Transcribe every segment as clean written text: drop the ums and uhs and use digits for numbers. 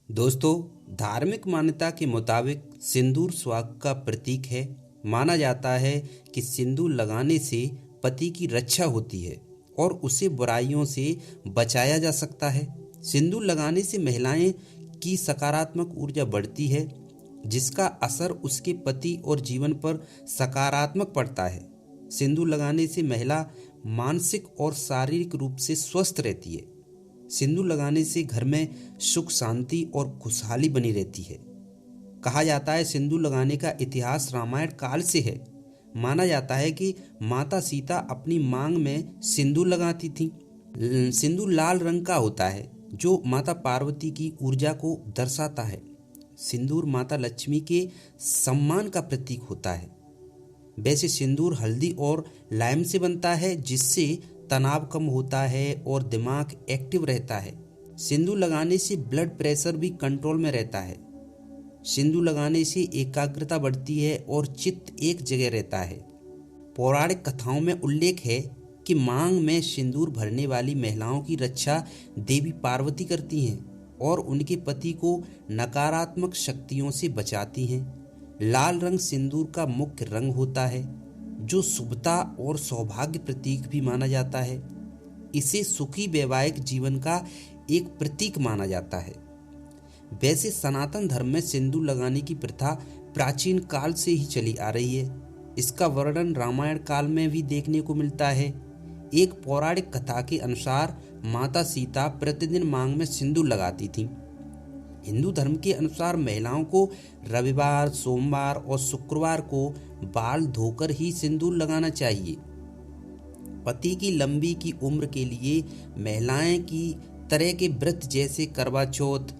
दोस्तों, धार्मिक मान्यता के मुताबिक सिंदूर सुहाग का प्रतीक है। माना जाता है कि सिंदूर लगाने से पति की रक्षा होती है और उसे बुराइयों से बचाया जा सकता है। सिंदूर लगाने से महिलाएं की सकारात्मक ऊर्जा बढ़ती है, जिसका असर उसके पति और जीवन पर सकारात्मक पड़ता है। सिंदूर लगाने से महिला मानसिक और शारीरिक रूप से स्वस्थ रहती है। सिंदूर लगाने से घर में सुख शांति और खुशहाली बनी रहती है। कहा जाता है सिंदूर लगाने का इतिहास रामायण काल से है। माना जाता है कि माता सीता अपनी मांग में सिंदूर लगाती थीं। सिंदूर लाल रंग का होता है, जो माता पार्वती की ऊर्जा को दर्शाता है। सिंदूर माता लक्ष्मी के सम्मान का प्रतीक होता है। वैसे सिंदूर हल्दी और लाइम से बनता है, जिससे तनाव कम होता है और दिमाग एक्टिव रहता है। सिंदूर लगाने से ब्लड प्रेशर भी कंट्रोल में रहता है। सिंदूर लगाने से एकाग्रता बढ़ती है और चित्त एक जगह रहता है। पौराणिक कथाओं में उल्लेख है कि मांग में सिंदूर भरने वाली महिलाओं की रक्षा देवी पार्वती करती हैं और उनके पति को नकारात्मक शक्तियों से बचाती हैं। लाल रंग सिंदूर का मुख्य रंग होता है, जो शुभता और सौभाग्य प्रतीक भी माना जाता है। इसे सुखी वैवाहिक जीवन का एक प्रतीक माना जाता है। वैसे सनातन धर्म में सिंदूर लगाने की प्रथा प्राचीन काल से ही चली आ रही है। इसका वर्णन रामायण काल में भी देखने को मिलता है। एक पौराणिक कथा के अनुसार माता सीता प्रतिदिन मांग में सिंदूर लगाती थीं। हिंदू धर्म के अनुसार महिलाओं को रविवार, सोमवार और शुक्रवार को बाल धोकर ही सिंदूर लगाना चाहिए। पति की लंबी की उम्र के लिए महिलाएं की तरह के व्रत जैसे करवा चौथ,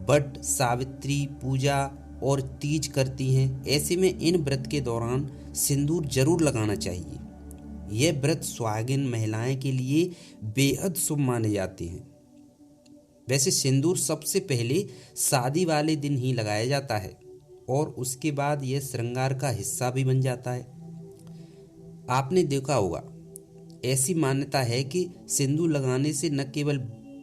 बट, सावित्री पूजा और तीज करती हैं। ऐसे में इन व्रत के दौरान सिंदूर जरूर लगाना चाहिए। यह व्रत सुहागिन महिलाएं के लिए बेहद शुभ माने जाते हैं। वैसे सिंदूर सबसे पहले शादी वाले दिन ही लगाया जाता है और उसके बाद यह श्रृंगार का हिस्सा भी बन जाता है। आपने देखा होगा, ऐसी मान्यता है कि सिंदूर लगाने से न केवल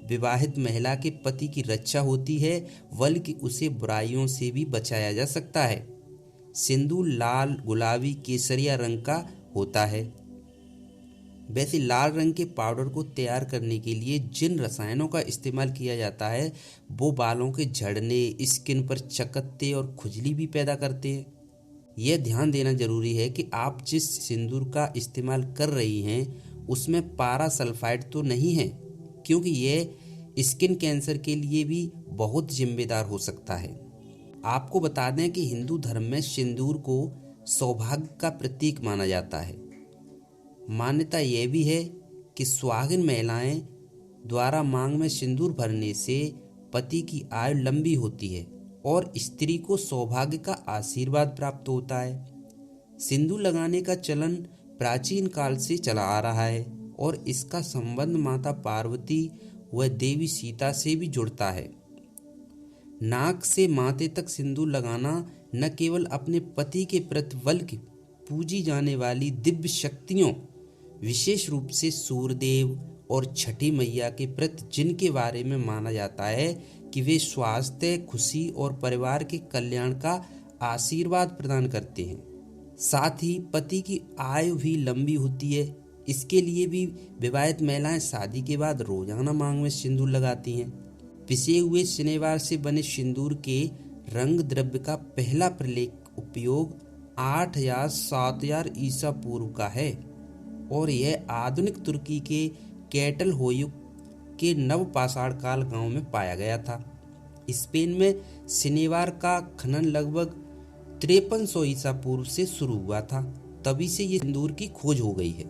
विवाहित महिला के पति की रक्षा होती है, बल्कि उसे बुराइयों से भी बचाया जा सकता है। सिंदूर लाल, गुलाबी, केसरिया रंग का होता है। वैसे लाल रंग के पाउडर को तैयार करने के लिए जिन रसायनों का इस्तेमाल किया जाता है, वो बालों के झड़ने, स्किन पर चकत्ते और खुजली भी पैदा करते हैं। यह ध्यान देना जरूरी है कि आप जिस सिंदूर का इस्तेमाल कर रही हैं उसमें पारासल्फाइड तो नहीं है, क्योंकि यह स्किन कैंसर के लिए भी बहुत जिम्मेदार हो सकता है। आपको बता दें कि हिंदू धर्म में सिंदूर को सौभाग्य का प्रतीक माना जाता है। मान्यता यह भी है कि सुहागिन महिलाएं द्वारा मांग में सिंदूर भरने से पति की आयु लंबी होती है और स्त्री को सौभाग्य का आशीर्वाद प्राप्त होता है। सिंदूर लगाने का चलन प्राचीन काल से चला आ रहा है और इसका संबंध माता पार्वती व देवी सीता से भी जुड़ता है। नाक से माथे तक सिंदूर लगाना न केवल अपने पति के प्रति बल्कि पूजी जाने वाली दिव्य शक्तियों, विशेष रूप से सूर्यदेव और छठी मैया के प्रति, जिनके बारे में माना जाता है कि वे स्वास्थ्य, खुशी और परिवार के कल्याण का आशीर्वाद प्रदान करते हैं। साथ ही पति की आयु भी लंबी होती है। इसके लिए भी विवाहित महिलाएं शादी के बाद रोजाना मांग में सिंदूर लगाती हैं। पिसे हुए शनिवार से बने सिंदूर के रंग द्रव्य का पहला प्रलेख उपयोग 8 या 7000 ईसा पूर्व का है और यह आधुनिक तुर्की के कैटल होयुक के नवपाषाण काल गांव में पाया गया था। स्पेन में शनिवार का खनन लगभग 5300 ईसा पूर्व से शुरू हुआ था। तभी से ये सिंदूर की खोज हो गई है।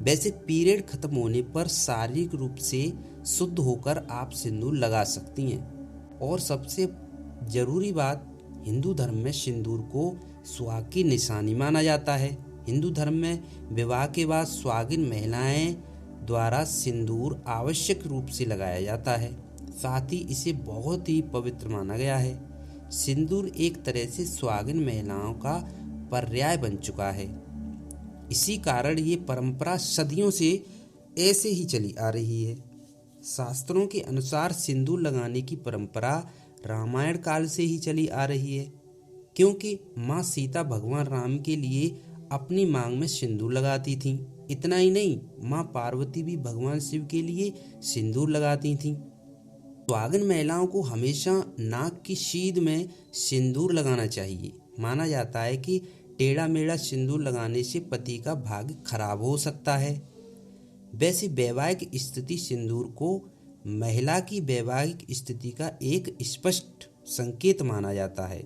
वैसे पीरियड खत्म होने पर शारीरिक रूप से शुद्ध होकर आप सिंदूर लगा सकती हैं। और सबसे जरूरी बात, हिंदू धर्म में सिंदूर को सुहाग की निशानी माना जाता है। हिंदू धर्म में विवाह के बाद सुहागिन महिलाएं द्वारा सिंदूर आवश्यक रूप से लगाया जाता है। साथ ही इसे बहुत ही पवित्र माना गया है। सिंदूर एक तरह से सुहागिन महिलाओं का पर्याय बन चुका है। इसी कारण ये परंपरा सदियों से ऐसे ही चली आ रही है। शास्त्रों के अनुसार सिंदूर लगाने की परंपरा रामायण काल से ही चली आ रही है, क्योंकि माँ सीता भगवान राम के लिए अपनी मांग में सिंदूर लगाती थीं। इतना ही नहीं, माँ पार्वती भी भगवान शिव के लिए सिंदूर लगाती थीं। सुहागन महिलाओं को हमेशा नाक की सीध में सिंदूर लगाना चाहिए। माना जाता है कि टेढ़ा मेढ़ा सिंदूर लगाने से पति का भाग्य खराब हो सकता है। वैसे वैवाहिक स्थिति सिंदूर को महिला की वैवाहिक स्थिति का एक स्पष्ट संकेत माना जाता है।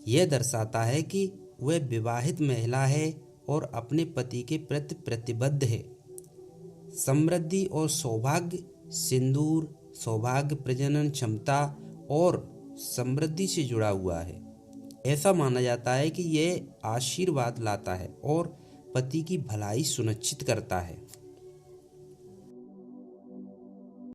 यह दर्शाता है कि वह विवाहित महिला है और अपने पति के प्रति प्रतिबद्ध है। समृद्धि और सौभाग्य सिंदूर सौभाग्य, प्रजनन क्षमता और समृद्धि से जुड़ा हुआ है। ऐसा माना जाता है कि यह आशीर्वाद लाता है और पति की भलाई सुनिश्चित करता है।